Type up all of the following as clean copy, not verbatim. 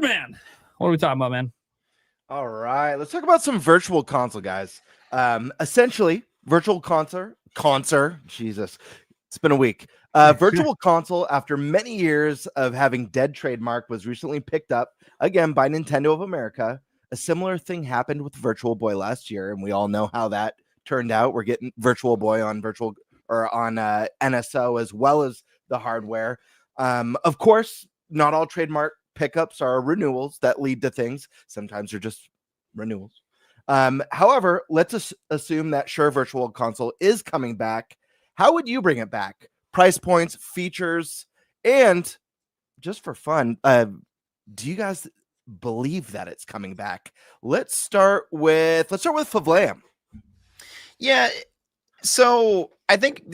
Birdman. What are we talking about, man? All right, let's talk about some virtual console, guys. Essentially, virtual concert. Jesus, it's been a week. Virtual console, after many years of having dead trademark, was recently picked up again by Nintendo of America. A similar thing happened with Virtual Boy last year, and we all know how that turned out. We're getting Virtual Boy on NSO as well as the hardware. Of course, not all trademark pickups are renewals that lead to things. Sometimes they're just renewals. However, let's assume that sure, Virtual Console is coming back. How would you bring it back? Price points, features, and just for fun, do you guys believe that it's coming back? Let's start with Favlam. Yeah, so I think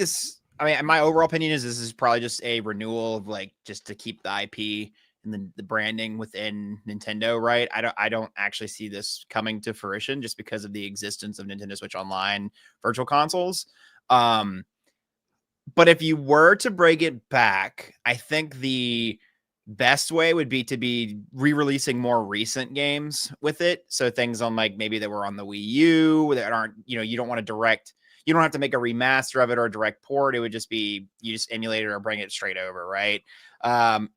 my overall opinion is this is probably just a renewal of just to keep the IP and the branding within Nintendo, right? I don't actually see this coming to fruition just because of the existence of Nintendo Switch Online virtual consoles. But if you were to bring it back, I think the best way would be to be re-releasing more recent games with it. So things on maybe that were on the Wii U that aren't, you don't want to you don't have to make a remaster of it or a direct port. It would just be, you just emulate it or bring it straight over, right?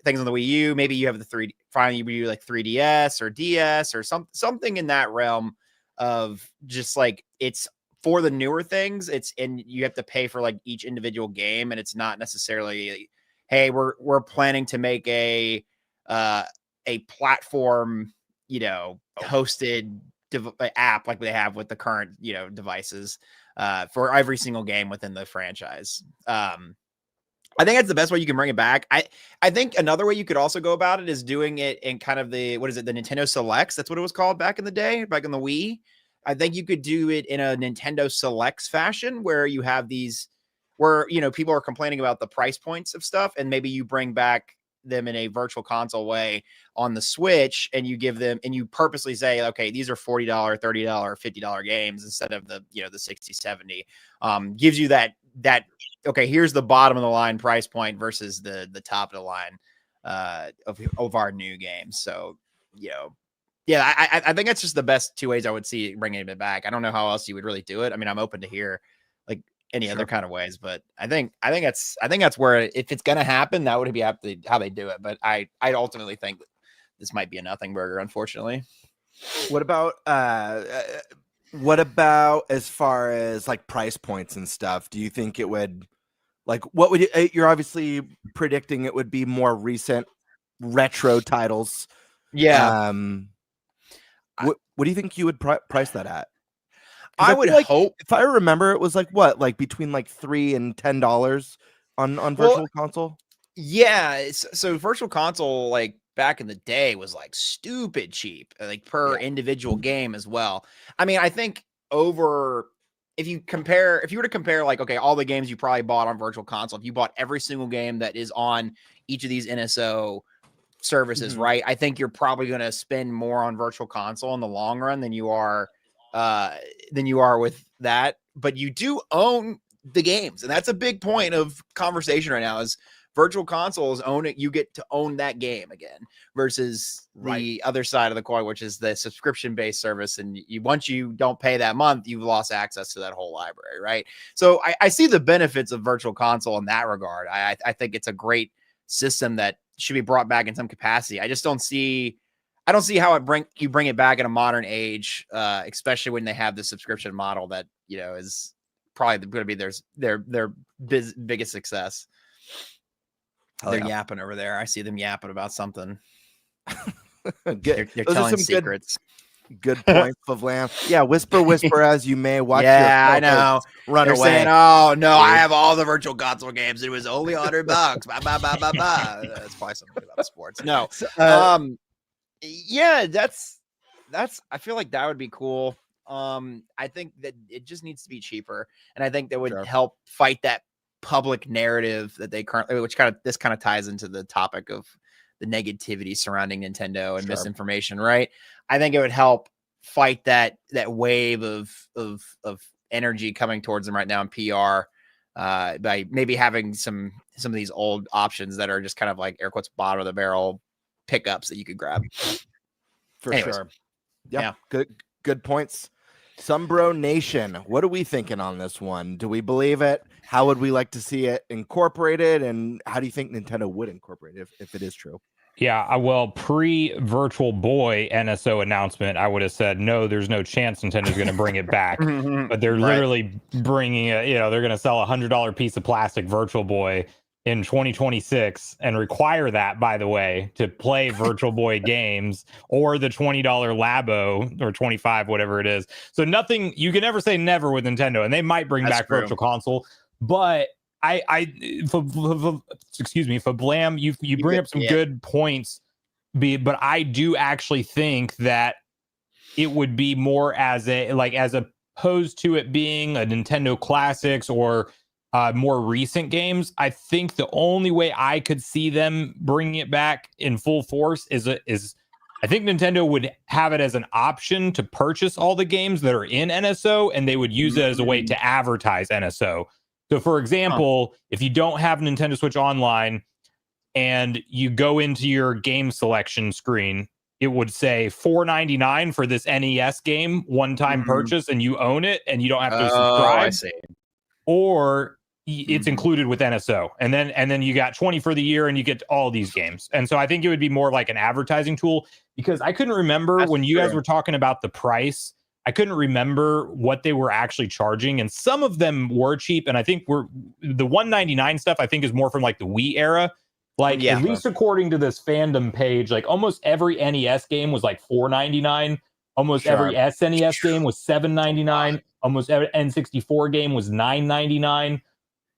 Things on the Wii U, maybe you have the finally you do 3DS or DS or something in that realm of just it's for the newer things. And you have to pay for each individual game, and it's not necessarily, hey, we're planning to make a platform, hosted app like they have with the current, devices for every single game within the franchise. I think that's the best way you can bring it back. I think another way you could also go about it is doing it in kind of the Nintendo Selects. That's what it was called back in the day, back in the Wii. I think you could do it in a Nintendo Selects fashion where you have these where, people are complaining about the price points of stuff, and maybe you bring back them in a virtual console way on the Switch, and you give them, and you purposely say, okay, these are $40, $30, $50 games instead of the, the 60, 70, gives you that, okay, here's the bottom of the line price point versus the top of the line of our new games. So, yeah, I think that's just the best two ways I would see bringing it back. I don't know how else you would really do it. I mean, I'm open to hear any other kind of ways, but I think that's where, if it's going to happen, that would be how they do it. But I ultimately think this might be a nothing burger, unfortunately. What about as far as price points and stuff? Do you think it would what would you're obviously predicting it would be more recent retro titles? Yeah. What do you think you would price that at? I would hope, if I remember, it was between $3 and $10 on Virtual Console. Yeah, so Virtual Console back in the day was stupid cheap, per individual game as well. I mean, I think if you were to compare okay, all the games you probably bought on Virtual Console, if you bought every single game that is on each of these NSO services, right? I think you're probably going to spend more on Virtual Console in the long run than you are with that. But you do own the games, and that's a big point of conversation right now. Is Virtual Consoles own it? You get to own that game again versus the other side of the coin, which is the subscription-based service. And once you don't pay that month, you've lost access to that whole library, right? So I see the benefits of Virtual Console in that regard. I think it's a great system that should be brought back in some capacity. I don't see how you bring it back in a modern age, especially when they have the subscription model that, is probably going to be their biggest success. They're yapping over there. I see them yapping about something. They're telling secrets. Good point, Favlam. Yeah, whisper as you may. Watch I know. Run They're away. Saying, oh no, I have all the Virtual Console games. It was only $100. Blah, blah, blah, blah, blah. That's probably something about sports. No. Yeah, that's. I feel like that would be cool. I think that it just needs to be cheaper, and I think that would help fight that public narrative that they currently, this kind of ties into the topic of the negativity surrounding Nintendo and misinformation, right? I think it would help fight that wave of energy coming towards them right now in PR by maybe having some of these old options that are just kind of air quotes bottom of the barrel pickups that you could grab. For Anyways. sure. Yeah. Good points. Sumbro Nation, what are we thinking on this one? Do we believe it? How would we like to see it incorporated? And how do you think Nintendo would incorporate it if it is true? Yeah, well, pre-Virtual Boy NSO announcement, I would have said, no, there's no chance Nintendo's going to bring it back. But they're literally bringing it, they're going to sell a $100 piece of plastic Virtual Boy in 2026 and require that, by the way, to play Virtual Boy games, or the $20 Labo or 25, whatever it is. So nothing, you can never say never with Nintendo, and they might bring back Virtual Console, but for Blam, you bring up some good points, but I do actually think that it would be more as opposed to it being a Nintendo Classics or more recent games. I think the only way I could see them bringing it back in full force is I think Nintendo would have it as an option to purchase all the games that are in NSO, and they would use it as a way to advertise NSO. So, for example, if you don't have Nintendo Switch Online and you go into your game selection screen, it would say $4.99 for this NES game, one-time purchase, and you own it, and you don't have to subscribe. I see. Or it's included with NSO, and then you got 20 for the year, and you get all these games. And so I think it would be more like an advertising tool, because I couldn't remember when you guys were talking about the price. I couldn't remember what they were actually charging, and some of them were cheap. And I think the $1.99 stuff, I think, is more from like the Wii era. Like, at least according to this fandom page, like almost every NES game was like $4.99. Almost every SNES game was $7.99. Almost every N64 game was $9.99.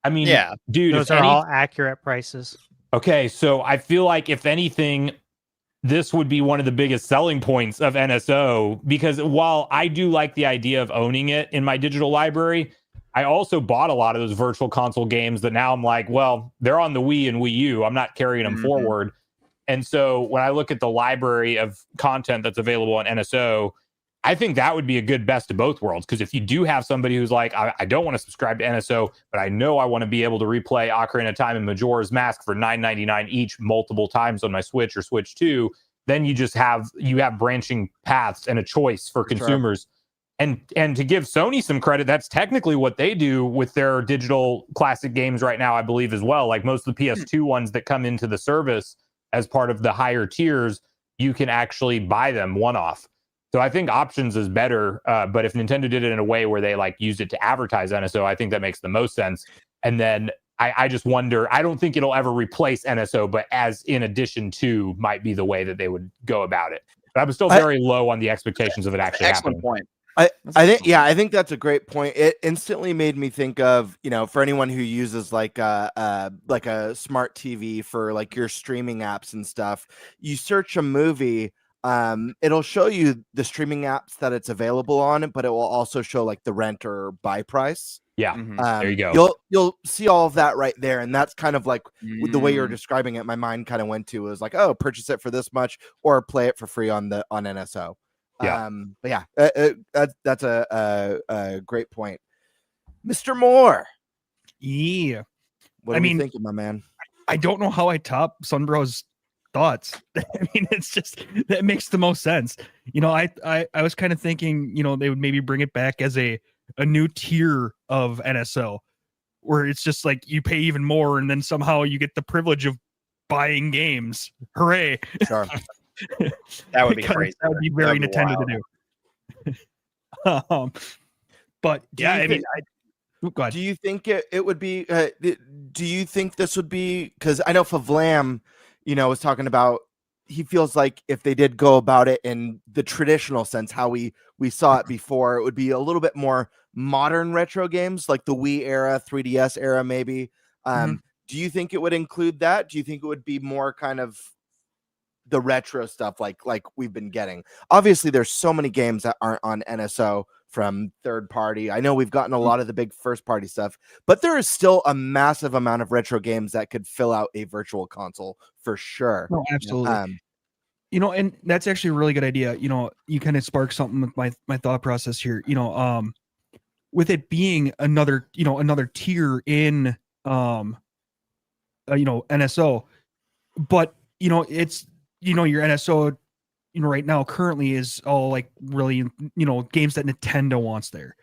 I mean, dude, those are all accurate prices. Okay, so I feel like if anything, this would be one of the biggest selling points of NSO, because while I do like the idea of owning it in my digital library, I also bought a lot of those Virtual Console games that now I'm like, well, they're on the Wii and Wii U. I'm not carrying them forward. And so when I look at the library of content that's available on NSO, I think that would be a good best of both worlds. Because if you do have somebody who's like, I don't want to subscribe to NSO, but I know I want to be able to replay Ocarina of Time and Majora's Mask for $9.99 each multiple times on my Switch or Switch 2, then you have branching paths and a choice for consumers. And to give Sony some credit, that's technically what they do with their digital classic games right now, I believe, as well. Like most of the PS2 ones that come into the service as part of the higher tiers, you can actually buy them one-off. So I think options is better, but if Nintendo did it in a way where they like used it to advertise NSO, I think that makes the most sense. And then I just wonder, I don't think it'll ever replace NSO, but as in addition to might be the way that they would go about it. But I'm still very low on the expectations of it actually happening. Point. I think that's a great point. It instantly made me think of, for anyone who uses like a smart TV for like your streaming apps and stuff, you search a movie, it'll show you the streaming apps that it's available on, but it will also show like the rent or buy price. Yeah. There you go. You'll see all of that right there. And that's kind of like the way you're describing it. My mind kind of went to was like, oh, purchase it for this much or play it for free on NSO. Yeah. But yeah, that's a great point. Mr. Moore. Yeah. What are you thinking, my man? I don't know how I top Sunbro's thoughts. I mean, it's just, that makes the most sense. I was kind of thinking, they would maybe bring it back as a new tier of NSO, where it's just like you pay even more and then somehow you get the privilege of buying games. Hooray. Sure. That would be crazy. That would be very Nintendo to do. But yeah, I mean, go ahead. Do you think it would be? Do you think this would be? Because I know Favlam, was talking about. He feels like if they did go about it in the traditional sense, how we saw it before, it would be a little bit more modern retro games, like the Wii era, 3DS era, maybe. Do you think it would include that? Do you think it would be more kind of the retro stuff like we've been getting? Obviously, there's so many games that aren't on NSO from third party. I know we've gotten a lot of the big first party stuff, but there is still a massive amount of retro games that could fill out a virtual console for sure. No, absolutely. And that's actually a really good idea. You kind of sparked something with my thought process here. With it being another tier in NSO, but it's your NSO, right now currently is all like really, games that Nintendo wants there.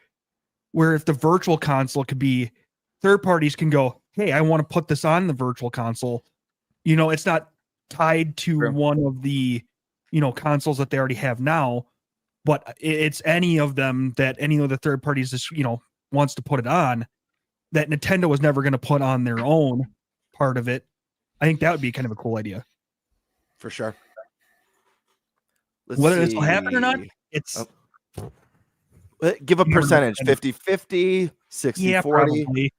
Where if the virtual console could be, third parties can go, hey, I want to put this on the virtual console. It's not tied to one of the, consoles that they already have now, but it's any of them that any of the third parties just, wants to put it on, that Nintendo was never going to put on their own part of it. I think that would be kind of a cool idea. For sure. Whether this will happen or not, it's give a percentage, 50-50, 60-40, probably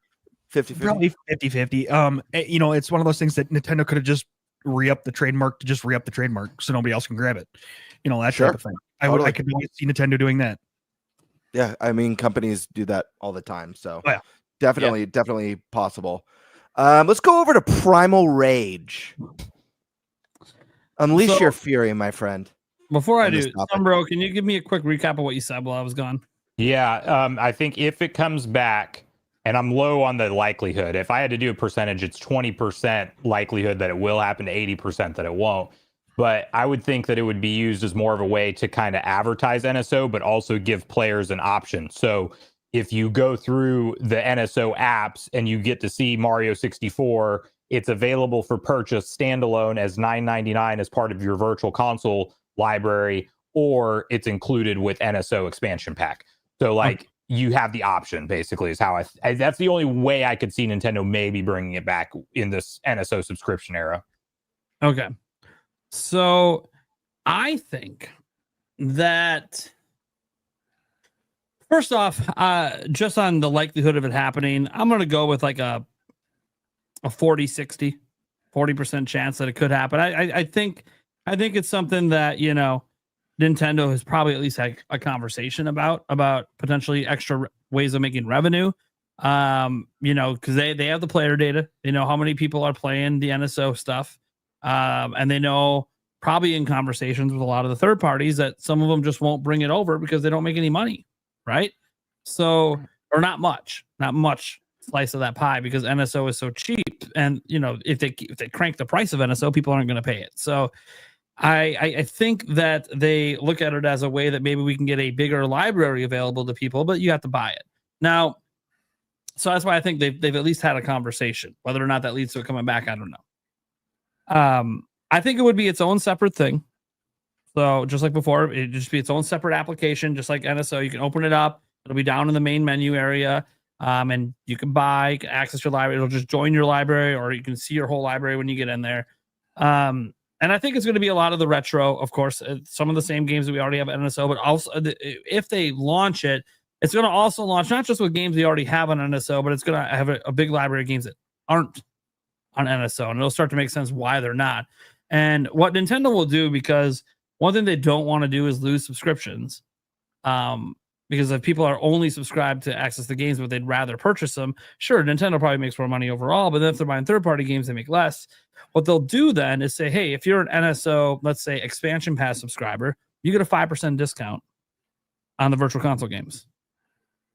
50-50. Probably 50-50. It's one of those things that Nintendo could have just re-up the trademark to just re-up the trademark so nobody else can grab it. That type of thing. I could always see Nintendo doing that. Yeah, I mean, companies do that all the time. So definitely possible. Let's go over to Primal Rage. Unleash your fury, my friend. Before I do, Sunbro, can you give me a quick recap of what you said while I was gone? Yeah, I think if it comes back, and I'm low on the likelihood, if I had to do a percentage, it's 20% likelihood that it will happen to 80% that it won't. But I would think that it would be used as more of a way to kind of advertise NSO, but also give players an option. So if you go through the NSO apps and you get to see Mario 64, it's available for purchase standalone as $9.99 as part of your virtual console library, or it's included with NSO expansion pack. So you have the option, basically, is how that's the only way I could see Nintendo maybe bringing it back in this NSO subscription era. Okay. So I think that first off, just on the likelihood of it happening, I'm going to go with like a 40% chance that it could happen. I think it's something that, Nintendo has probably at least had a conversation about potentially extra ways of making revenue. Because they have the player data. They know how many people are playing the NSO stuff. And they know probably in conversations with a lot of the third parties that some of them just won't bring it over because they don't make any money. Right. So, or not much slice of that pie because NSO is so cheap. And, if they crank the price of NSO, people aren't going to pay it. So I think that they look at it as a way that maybe we can get a bigger library available to people, but you have to buy it. Now, so that's why I think they've at least had a conversation. Whether or not that leads to it coming back, I don't know. I think it would be its own separate thing. So just like before, it'd just be its own separate application, just like NSO. You can open it up. It'll be down in the main menu area. And you can access your library. It'll just join your library, or you can see your whole library when you get in there. And I think it's going to be a lot of the retro, of course, some of the same games that we already have at NSO, but also if they launch it, it's going to also launch not just with games we already have on NSO, but it's going to have a big library of games that aren't on NSO, and it'll start to make sense why they're not. And what Nintendo will do, because one thing they don't want to do is lose subscriptions. Because if people are only subscribed to access the games, but they'd rather purchase them, sure, Nintendo probably makes more money overall, but then if they're buying third-party games, they make less. What they'll do then is say, hey, if you're an NSO, let's say, expansion pass subscriber, you get a 5% discount on the virtual console games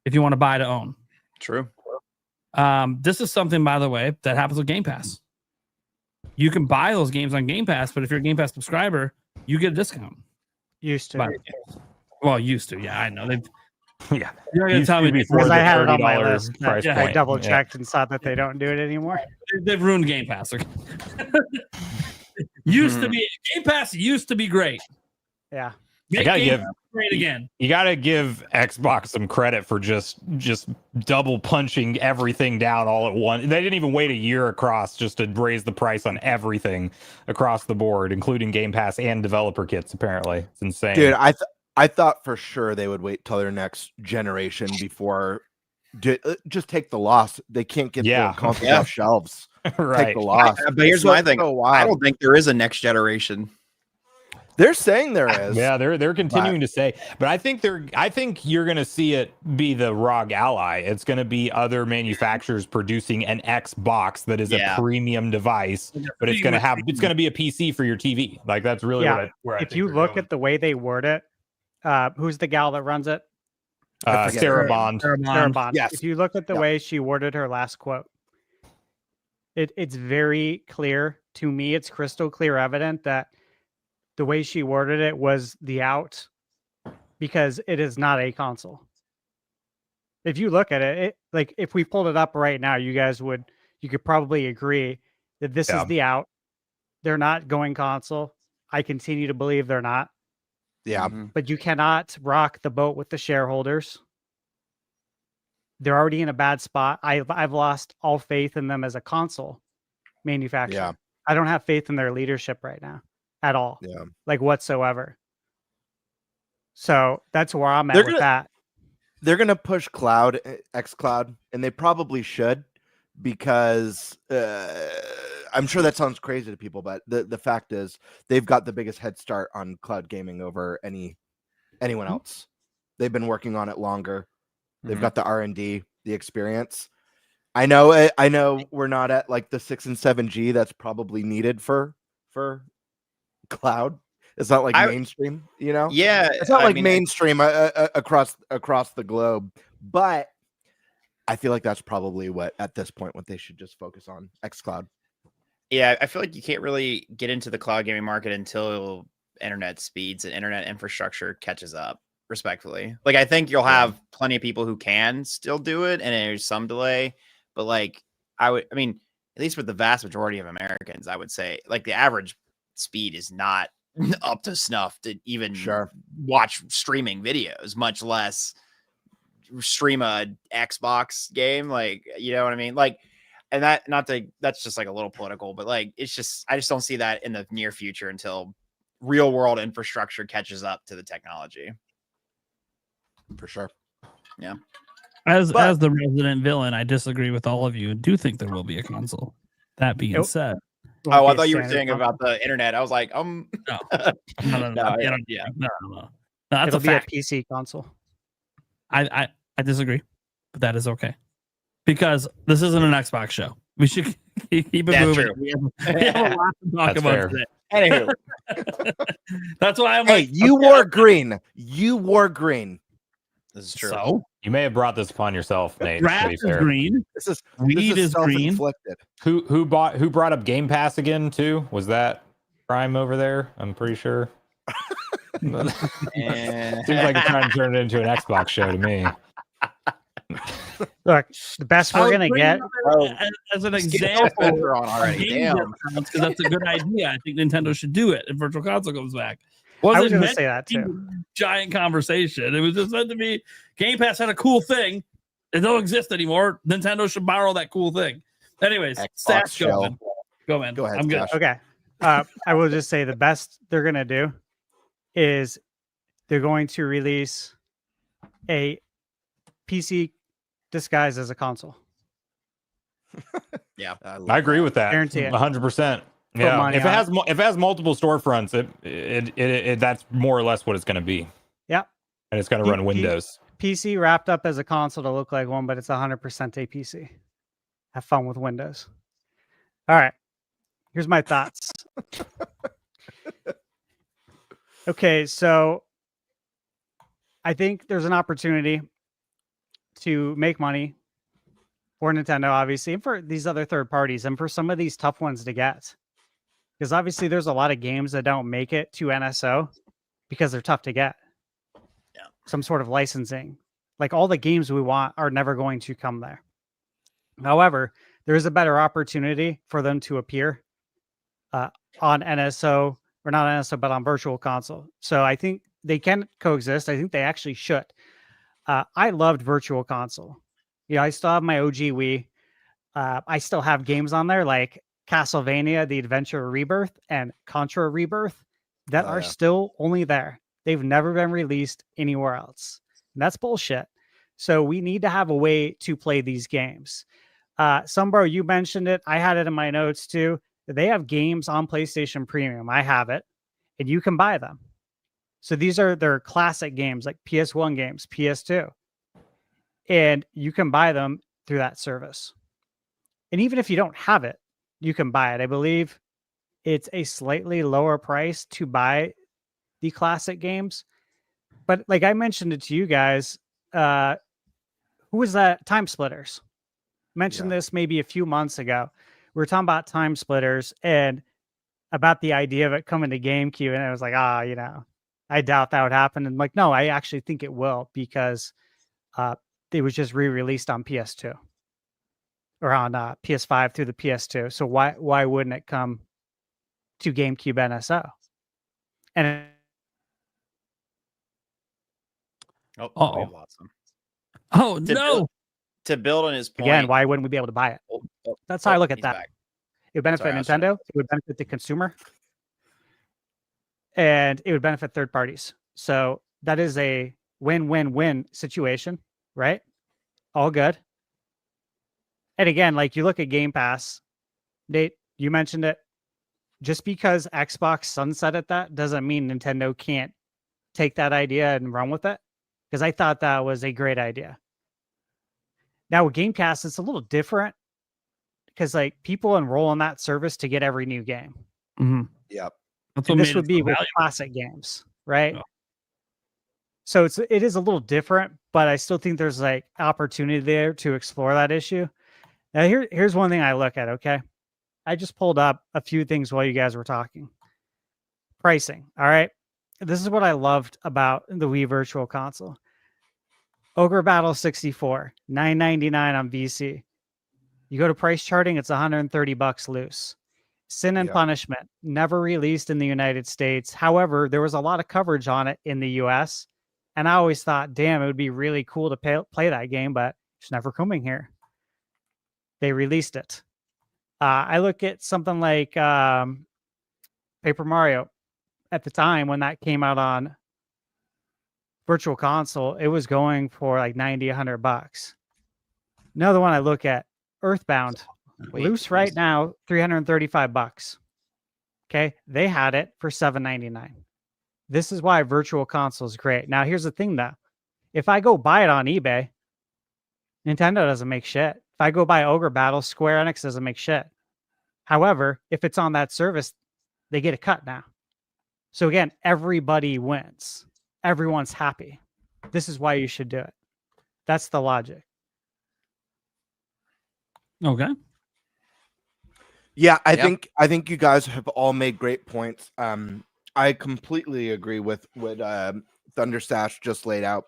if you want to buy to own. True. This is something, by the way, that happens with Game Pass. You can buy those games on Game Pass, but if you're a Game Pass subscriber, you get a discount. Used to. Used to. Yeah, I know. Yeah. You're going to tell me because I had it on my list. I double Yeah. checked and saw that they don't do it anymore. They've ruined Game Pass. Used to be Game Pass used to be great. Yeah. Great again. You gotta give Xbox some credit for just double punching everything down all at once. They didn't even wait a year across just to raise the price on everything across the board, including Game Pass and developer kits. Apparently, it's insane, Dude. I thought for sure they would wait till their next generation before. Just take the loss. They can't get the console off shelves. Right. Take the loss. But here's my thing. I don't think there is a next generation. They're saying there is. Yeah, they're continuing to say, but I think you're going to see it be the ROG Ally. It's going to be other manufacturers producing an Xbox that is a premium device, but it's going to be a PC for your TV. Like that's really where I if you look at the way they word it, who's the gal that runs it? Sarah Bond. Yes. If you look at the way she worded her last quote, it's very clear to me. It's crystal clear evident that the way she worded it was the out, because it is not a console. If you look at it, like if we pulled it up right now, you could probably agree that this Yeah. is the out. They're not going console. I continue to believe they're not. Yeah. Mhm. But you cannot rock the boat with the shareholders. They're already in a bad spot. I've lost all faith in them as a console manufacturer. Yeah. I don't have faith in their leadership right now at all, Yeah. like whatsoever. So that's where I'm at They're with gonna- that. They're going to push cloud, xCloud, and they probably should, because I'm sure that sounds crazy to people, but the fact is they've got the biggest head start on cloud gaming over anyone else. They've been working on it longer. They've Mhm. got the R&D, the experience. I know we're not at like the 6 and 7G that's probably needed for cloud. It's not like I- mainstream, you know? Yeah, It's not I like mean, mainstream across the globe, but I feel like that's probably what they should just focus on, xCloud. Yeah, I feel like you can't really get into the cloud gaming market until internet speeds and internet infrastructure catches up, respectfully. Like, I think you'll have plenty of people who can still do it, and there's some delay, but like, I mean, at least with the vast majority of Americans, I would say like the average speed is not up to snuff to even Sure. watch streaming videos, much less stream a Xbox game. Like, you know what I mean? Like, and that's just like a little political, but like, I just don't see that in the near future until real world infrastructure catches up to the technology. For sure. As But- the resident villain, I disagree with all of you and do think there will be a console. That being Nope. said, Won't Oh, be I a thought you were standard saying console. about the internet. I was like, no, no, no, yeah. no. That's It'll a be a fact. PC console. I disagree, but that is okay because this isn't an Xbox show. We should keep it That's moving. true. We have a lot to talk That's about fair. today. Anywho, That's why I'm Hey, like, you okay, wore green. You wore green. this is true. So You may have brought this upon yourself, Nate. To grass be is fair. green, This is weed is green. self-inflicted. Who brought up Game Pass again too? Was that Prime over there? I'm pretty sure. Seems like you're trying to turn it into an Xbox show to me. Look, the best I we're was gonna bringing get. up Oh, as an Let's get example Spencer on already. Damn. because that's a good idea. I think Nintendo should do it if Virtual Console comes back. I was Wasn't gonna meant say that to be too. a giant conversation. It was just meant to be Game Pass had a cool thing. It don't exist anymore. Nintendo should borrow that cool thing. Anyways, Xbox Stash, go, shell. man. Go, man. Go ahead, I'm good. Stash. Okay. I will just say the best they're gonna do is they're going to release a PC disguised as a console. I agree with that. Guarantee it. 100%. Yeah. money If it on has multiple storefronts, it that's more or less what it's going to be. Yep. And it's going to run P- Windows. PC wrapped up as a console to look like one, but it's 100% a PC. Have fun with Windows. All right. Here's my thoughts. Okay, so I think there's an opportunity to make money for Nintendo, obviously, and for these other third parties, and for some of these tough ones to get. Because obviously there's a lot of games that don't make it to NSO because they're tough to get. Yeah. Some sort of licensing. Like all the games we want are never going to come there. However, there is a better opportunity for them to appear on NSO, or not NSO, but on Virtual Console. So I think they can coexist. I think they actually should. I loved Virtual Console. Yeah, I still have my OG Wii. I still have games on there like Castlevania, The Adventure Rebirth, and Contra Rebirth that Oh, are yeah. still only there. They've never been released anywhere else. And that's bullshit. So we need to have a way to play these games. Sumbro, you mentioned it. I had it in my notes too. They have games on PlayStation Premium. I have it, and you can buy them. So these are their classic games, like PS1 games, PS2. And you can buy them through that service. And even if you don't have it, you can buy it. I believe it's a slightly lower price to buy the classic games. But like I mentioned it to you guys, who was that? Time Splitters. Mentioned this maybe a few months ago. We were talking about Time Splitters, and about the idea of it coming to GameCube, and it was like, I doubt that would happen. And like, no, I actually think it will, because it was just re-released on PS2 or on PS5 through the PS2. So why wouldn't it come to GameCube NSO? And Oh, we've lost him. Oh no! To build on his point, again, why wouldn't we be able to buy it? That's how I look at he's that. back. It would benefit Sorry, I was trying Nintendo. It would benefit the consumer, and it would benefit third parties. So that is a win-win-win situation, right? All good. And again, like you look at Game Pass, Nate, you mentioned it. Just because Xbox sunsetted that doesn't mean Nintendo can't take that idea and run with it, because I thought that was a great idea. Now with Game Pass, it's a little different, because like people enroll in that service to get every new game. Mm-hmm. Yep. That's And what this made would it be so with valuable. classic games, right? Yeah. So it is a little different, but I still think there's like opportunity there to explore that issue. Now here's one thing I look at. Okay, I just pulled up a few things while you guys were talking. Pricing. All right, this is what I loved about the Wii Virtual Console. Ogre Battle 64, $9.99 on VC. You go to price charting, it's $130 loose. Sin and Yep. Punishment, never released in the United States. However, there was a lot of coverage on it in the US. And I always thought, damn, it would be really cool to play that game, but it's never coming here. They released it. I look at something like Paper Mario. At the time when that came out on Virtual Console, it was going for like $90, $100. Another one I look at, Earthbound. Loose right now, $335. Okay, they had it for $7.99. This is why Virtual Console is great. Now, here's the thing, though. If I go buy it on eBay, Nintendo doesn't make shit. If I go buy Ogre Battle, Square Enix doesn't make shit. However, if it's on that service, they get a cut now. So again, everybody wins. Everyone's happy. This is why you should do it. That's the logic. Okay. Yeah, I Yep. think you guys have all made great points. I completely agree with what Thunderstash just laid out.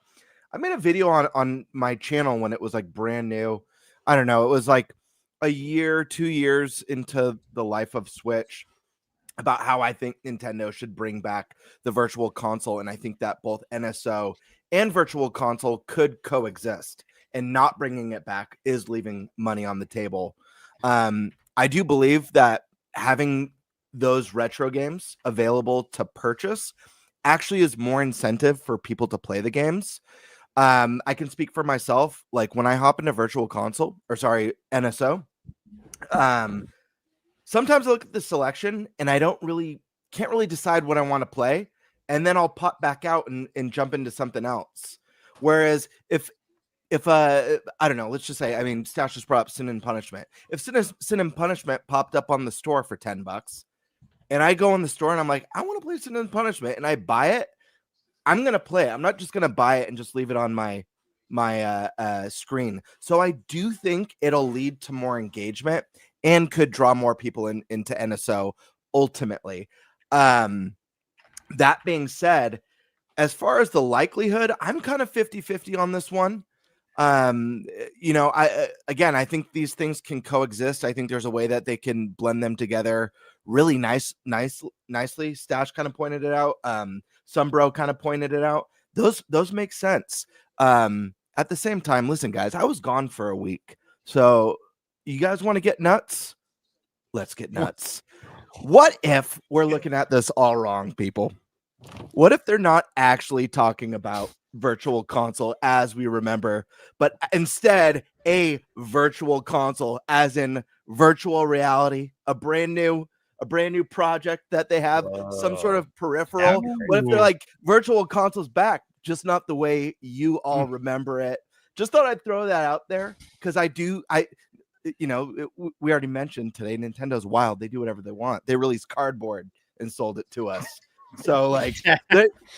I made a video on my channel when it was like brand new. I don't know, it was like a year, 2 years into the life of Switch, about how I think Nintendo should bring back the Virtual Console, and I think that both NSO and Virtual Console could coexist, and not bringing it back is leaving money on the table. I do believe that having those retro games available to purchase actually is more incentive for people to play the games. I can speak for myself. Like when I hop into Virtual Console, or sorry, NSO, sometimes I look at the selection and I can't really decide what I want to play, and then I'll pop back out and jump into something else. Whereas if I don't know, let's just say, I mean, Stash just brought up Sin and Punishment. If Sin and Punishment popped up on the store for $10, and I go in the store and I'm like, I want to play Sin and Punishment, and I buy it, I'm gonna play it. I'm not just gonna buy it and just leave it on my screen. So I do think it'll lead to more engagement and could draw more people into NSO ultimately. That being said, as far as the likelihood, I'm kind of 50-50 on this one. I think these things can coexist. I think there's a way that they can blend them together really nicely. Stash kind of pointed it out. Sumbro kind of pointed it out. Those make sense. At the same time, listen, guys, I was gone for a week. So you guys want to get nuts? Let's get nuts. What if we're looking at this all wrong, people? What if they're not actually talking about Virtual Console as we remember, but instead a Virtual Console as in virtual reality, a brand new project that they have, some sort of peripheral? What if they're like, Virtual Console's back, just not the way you all remember it? Just thought I'd throw that out there, because we already mentioned today, Nintendo's wild. They do whatever they want. They released cardboard and sold it to us. So like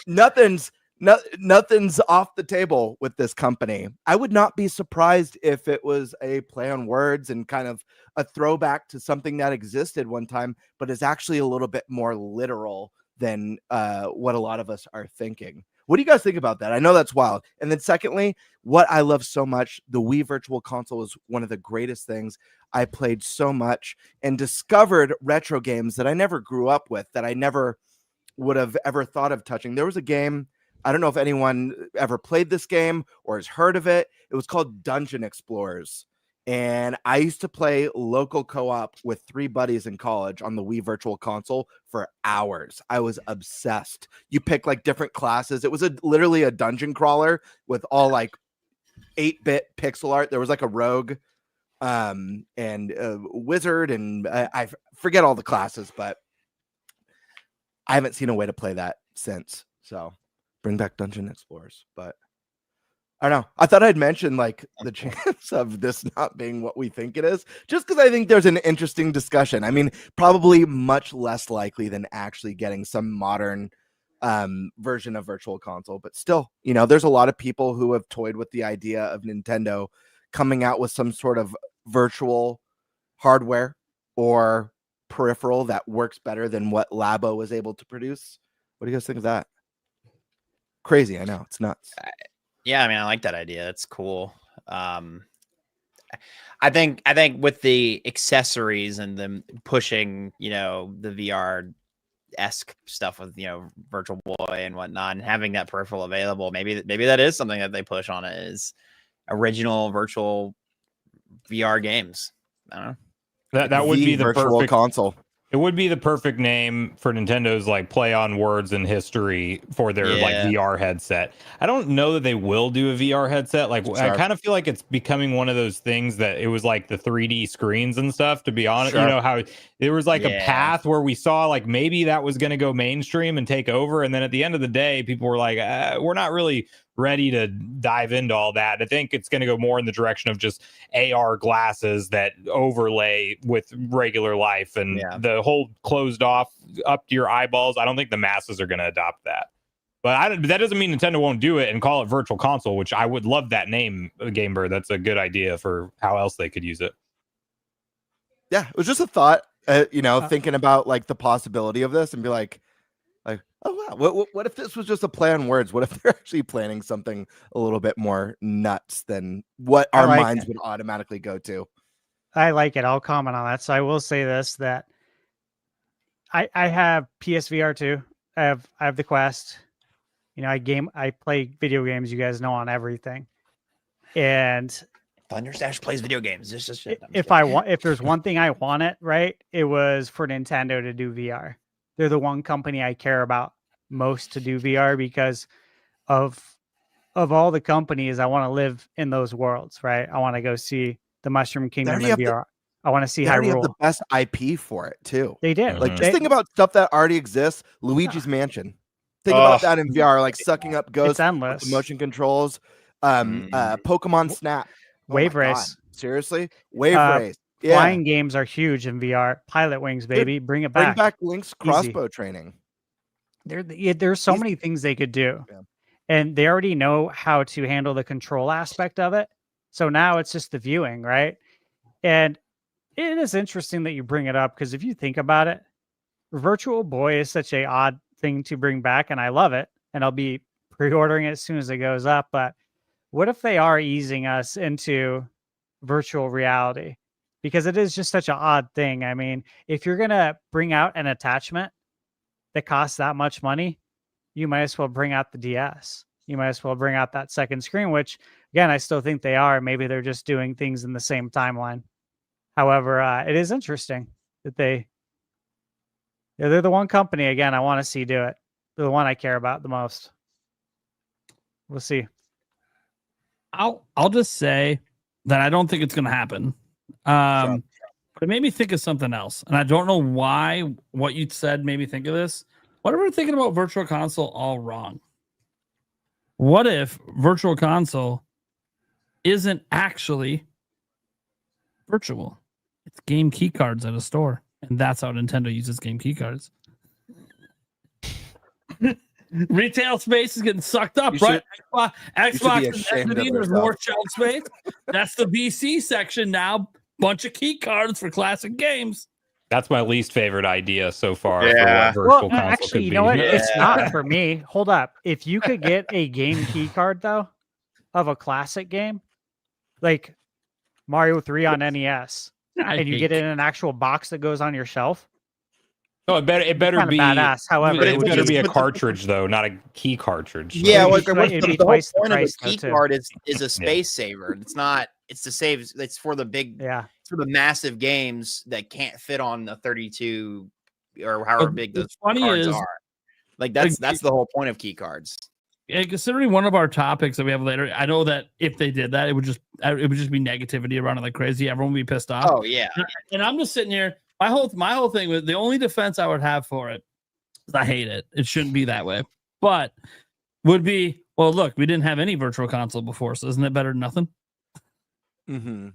nothing's nothing's off the table with this company. I would not be surprised if it was a play on words and kind of a throwback to something that existed one time, but is actually a little bit more literal than what a lot of us are thinking. What do you guys think about that? I know that's wild. And then secondly, what I love so much, the Wii Virtual Console is one of the greatest things. I played so much and discovered retro games that I never grew up with, that I never would have ever thought of touching. There was a game, I don't know if anyone ever played this game or has heard of it. It was called Dungeon Explorers. And I used to play local co-op with 3 buddies in college on the Wii Virtual Console for hours. I was obsessed. You pick like different classes. It was literally a dungeon crawler with all like 8-bit pixel art. There was like a rogue and a wizard, and I forget all the classes, but I haven't seen a way to play that since. So bring back Dungeon Explorers. But I don't know. I thought I'd mention like the chance of this not being what we think it is, just because I think there's an interesting discussion. I mean, probably much less likely than actually getting some modern version of Virtual Console, but still, you know, there's a lot of people who have toyed with the idea of Nintendo coming out with some sort of virtual hardware or peripheral that works better than what Labo was able to produce. What do you guys think of that? Crazy, I know, it's nuts. Yeah, I mean, I like that idea. That's cool. I think with the accessories and them pushing, you know, the VR-esque stuff with, you know, Virtual Boy and whatnot, and having that peripheral available, maybe that is something that they push on it, is original virtual VR games. I don't know. That would be the Virtual perfect Console. It would be the perfect name for Nintendo's like play on words and history for their like VR headset. I don't know that they will do a VR headset. Like I kind of feel like it's becoming one of those things that it was like the 3D screens and stuff, to be honest. You know how there was like a path where we saw like maybe that was going to go mainstream and take over. And then at the end of the day, people were like, we're not really ready to dive into all that. I think it's going to go more in the direction of just AR glasses that overlay with regular life, and the whole closed off up to your eyeballs. I don't think the masses are going to adopt that. But that doesn't mean Nintendo won't do it and call it Virtual Console, which I would love that name, Gamebird. That's a good idea for how else they could use it. Yeah, it was just a thought, you know, thinking about like the possibility of this and be like, oh wow, what if this was just a play on words? What if they're actually planning something a little bit more nuts than what our minds would automatically go to? I like it. I'll comment on that. So I will say this, that I have PSVR 2. I have the Quest. You know, I play video games, you guys know, on everything. And Thunderstash plays video games. This is shit. If there's one thing I wanted, right, it was for Nintendo to do VR. They're the one company I care about most to do VR, because of all the companies, I want to live in those worlds, right? I want to go see the Mushroom Kingdom in VR. I want to see Hyrule. They have the best IP for it too. They did. Like, just think about stuff that already exists. Luigi's Mansion. Think about that in VR, like sucking up ghosts. It's endless. With the motion controls. Pokemon Snap. Wave Race. Seriously? Wave Race. Yeah. Flying games are huge in VR. Pilot Wings, baby. Bring it back. Bring back Link's crossbow training. There's so many things they could do. Yeah. And they already know how to handle the control aspect of it. So now it's just the viewing, right? And it is interesting that you bring it up, because if you think about it, Virtual Boy is such an odd thing to bring back, and I love it. And I'll be pre-ordering it as soon as it goes up. But what if they are easing us into virtual reality? Because it is just such an odd thing. I mean, if you're going to bring out an attachment that costs that much money, you might as well bring out the DS. You might as well bring out that second screen, which, again, I still think they are. Maybe they're just doing things in the same timeline. However, it is interesting that they're the one company, again, I want to see do it. They're the one I care about the most. We'll see. I'll just say that I don't think it's going to happen. But it made me think of something else, and I don't know why what you said made me think of this. What if we're thinking about Virtual Console all wrong? What if Virtual Console isn't actually virtual? It's game key cards at a store, and that's how Nintendo uses game key cards. Retail space is getting sucked up, You right? should Xbox be is ashamed of exiting. There's yourself. more shelf space. That's the BC section now. Bunch of key cards for classic games. That's my least favorite idea so far Yeah. for what virtual Well, console actually, could you be. know what? Yeah. It's not for me. Hold up. If you could get a game key card though of a classic game, like Mario 3 on NES, and you get it in an actual box that goes on your shelf, No, it better kind of be badass. However, it better be a but the- cartridge though, not a key cartridge. Yeah, It'd be like twi- what's it'd the, be the whole twice the point of price, the though, key too. card is a space saver. It's not. It's to save. It's for the big. yeah. It's for the massive games that can't fit on the 32 or however big those What's funny cards is, are. Like that's the whole point of key cards. and considering one of our topics that we have later, I know that if they did that, it would just be negativity around it like crazy. Everyone would be pissed off. Oh yeah. And I'm just sitting here. My whole thing was the only defense I would have for it is I hate it. It shouldn't be that way. But would be, well, look, we didn't have any virtual console before, so isn't it better than nothing? Mm-hmm.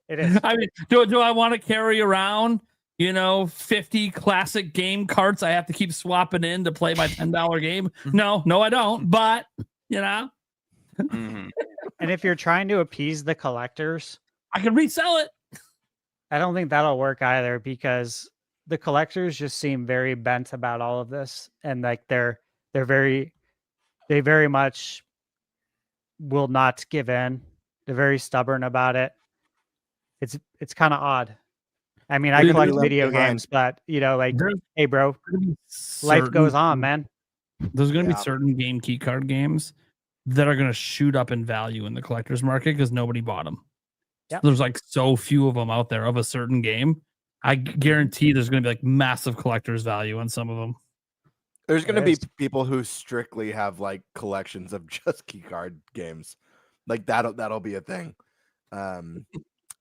It is. I mean, do I want to carry around, 50 classic game carts I have to keep swapping in to play my $10 game? No, I don't. But, Mhm. And if you're trying to appease the collectors, I can resell it. I don't think that'll work either, because the collectors just seem very bent about all of this, and like they very much will not give in. They're very stubborn about it. It's kind of odd. I mean, I Pretty collect left video behind. games, but like, There's hey, bro, gonna be life goes certain- on, man. There's going to Yeah. be certain game key card games that are going to shoot up in value in the collector's market because nobody bought them. Yep. There's like so few of them out there of a certain game. I guarantee there's going to be like massive collector's value on some of them. There's going to It be is. people who strictly have like collections of just keycard games. Like that'll be a thing.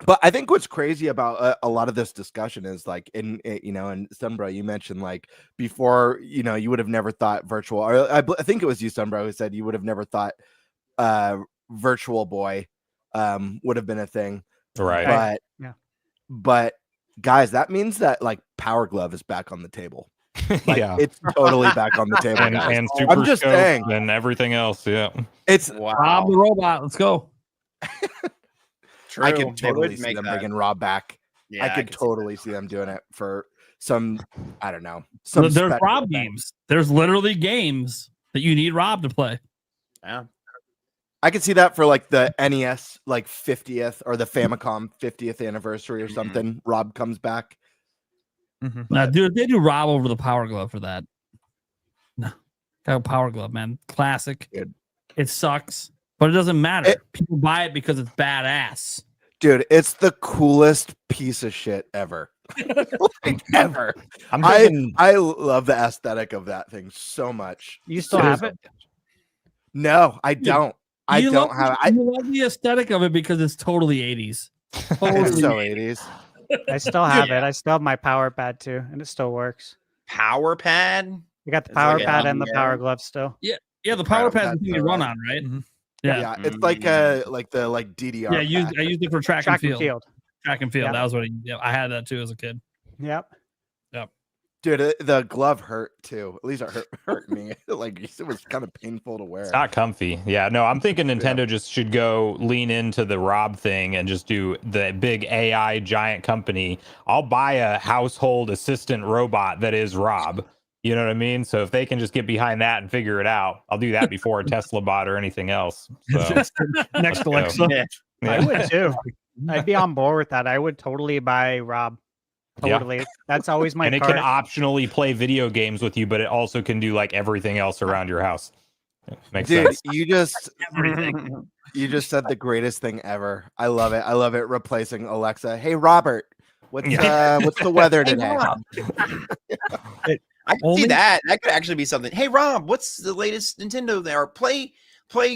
But I think what's crazy about a lot of this discussion is like and Sunbro, you mentioned like before, you would have never thought virtual, or I think it was you, Sunbro, who said you would have never thought Virtual Boy would have been a thing. Right. But Yeah. but guys, that means that like Power Glove is back on the table. Like, yeah. it's totally back on the table. And, guys. and I'm just Super saying. Scope and everything else. Yeah. It's Rob Wow. the robot. Let's go. True. I They could would totally see make them that. bringing Rob back. Yeah, I could see totally that. see them doing it for some, I don't know, some There's special Rob event. games. There's literally games that you need Rob to play. Yeah. I could see that for like the NES like 50th or the Famicom 50th anniversary or Mhm. something. Rob comes back. Now, dude, they do Rob over the Power Glove for that. No, got a Power Glove, man. Classic. Good. It sucks, but it doesn't matter. It- People buy it because it's badass. Dude, it's the coolest piece of shit ever. Like, ever. I'm I thinking love the aesthetic of that thing so much. You still So have it? No, I don't. I You don't love, have it. you love the aesthetic of it because it's totally 80s. It's Totally. so 80s. I still have it. I still have my power pad too, and it still works. Power pad. You got the It's power like a pad and the handheld. power glove still. Yeah, the Power Right, Pad's the that's thing you all run right. on, right? Mhm. Yeah. Yeah, it's like the like DDR. Yeah, I used it for track and field. Track and field. Yeah. That was what I had that too as a kid. Yep. Dude, the glove hurt too. At least it hurt me. Like it was kind of painful to wear. it's not comfy. Yeah, no, I'm thinking Nintendo just should go lean into the Rob thing and just do the big AI giant company. I'll buy a household assistant robot that is Rob. You know what I mean? So if they can just get behind that and figure it out, I'll do that before a Tesla bot or anything else. So, Next to Let's go. Alexa. Yeah. I would too. I'd be on board with that. I would totally buy Rob. Yeah. Totally. That's always my and it card. can optionally play video games with you, but it also can do like everything else around your house. Makes Dude, sense. you just said the greatest thing ever. I love it. I love it. Replacing Alexa. Hey Robert, what's the weather Hey, today? Rob. I can Only- see that. That could actually be something. Hey Rob, what's the latest Nintendo there? Play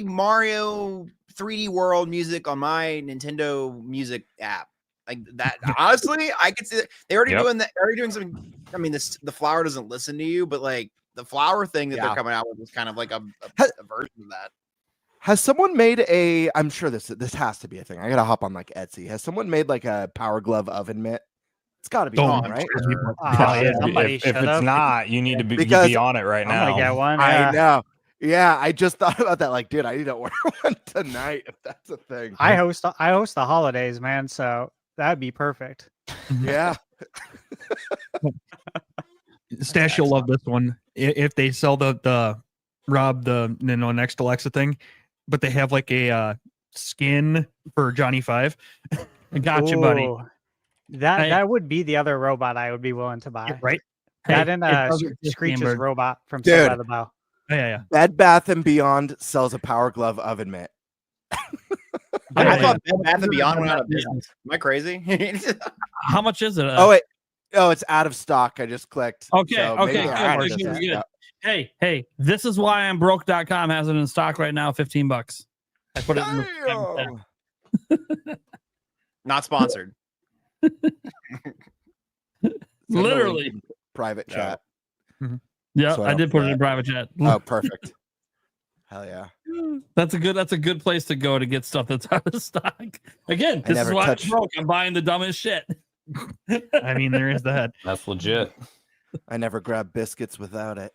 Mario 3D World music on my Nintendo Music app. Like that. Honestly, I could see that. They already Yep. doing that. Already doing something. I mean, the flower doesn't listen to you, but like the flower thing that Yeah. they're coming out with is kind of like a Ha- version of that. Has someone made a? I'm sure this has to be a thing. I gotta hop on like Etsy. Has someone made like a Power Glove oven mitt? It's got to be Don't on, right? people- yeah. Somebody if shut it's up. not, you need to Because be on it right I'm now. gonna get one. I Yeah. know. Yeah, I just thought about that. Like, dude, I need to order one tonight if that's a thing. I host the holidays, man. So that'd be perfect. Yeah. Stash, you'll love this one. If they sell the Rob the next Alexa thing, but they have like a skin for Johnny Five. I got you, buddy. Ooh, That Hey. that would be the other robot I would be willing to buy. Right? That Hey, and it doesn't just Screech's Amber. robot from Dude. Saved by the Bell. Yeah. Bed Bath and Beyond sells a Power Glove oven mitt. I Yeah, thought yeah. Bed Bath and Beyond went out of business. Am I crazy? How much is it? Oh wait. Oh, it's out of stock. I just clicked. Okay, So okay, maybe good, I good, just good, missed good. out. Hey, this is why I'm broke.com has it in stock right now, $15. I put it in the Damn. Not sponsored. literally. Private No. chat. Yeah, So I I don't did put it forget. in private chat. Oh, perfect. Hell yeah. That's a good place to go to get stuff that's out of stock. Again, I this is never why touch- I'm broke. I'm buying the dumbest shit. I mean, there is that. That's legit. I never grab biscuits without it.